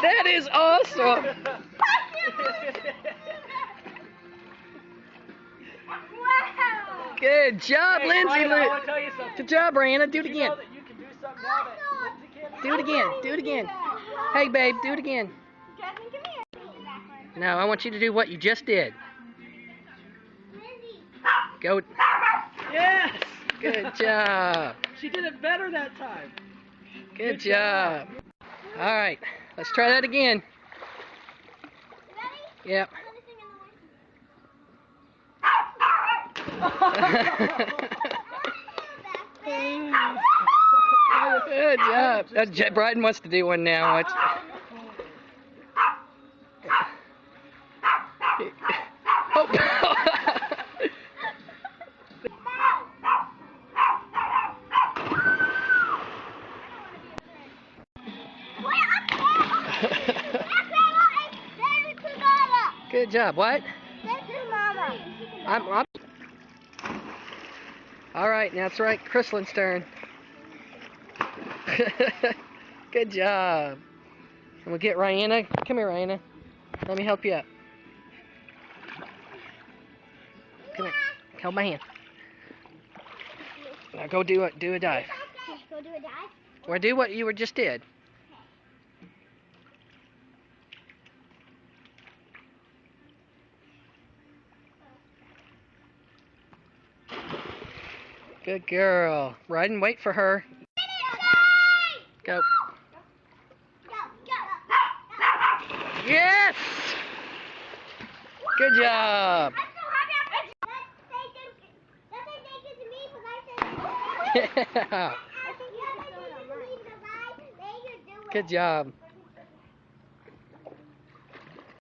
That is awesome. Wow. Good job, Hey, Lindsay. Ryan, I want to tell you something. Good job, Brianna. Do it Did you know again. that you can do something now that Lindsay can't? Do it again. Do it again. Hey, babe, do it again. Jasmine, come here. No, I want you to do what you just did. Go. Yes! Good job. She did it better that time. Good job. All right, let's try that again. Yep. Good job. Bryden wants to do one now. Watch. Oh. Good job. What? I'm. All right, now it's right. Chrislin's turn. Good job. And we'll get Rihanna. Come here, Rihanna. Let me help you up. Come here. Hold my hand. Now go do a dive. Go do a dive? Or do what you just did. Good girl. Ryden, wait for her. Go. Yes! Good job. Yeah. Good job.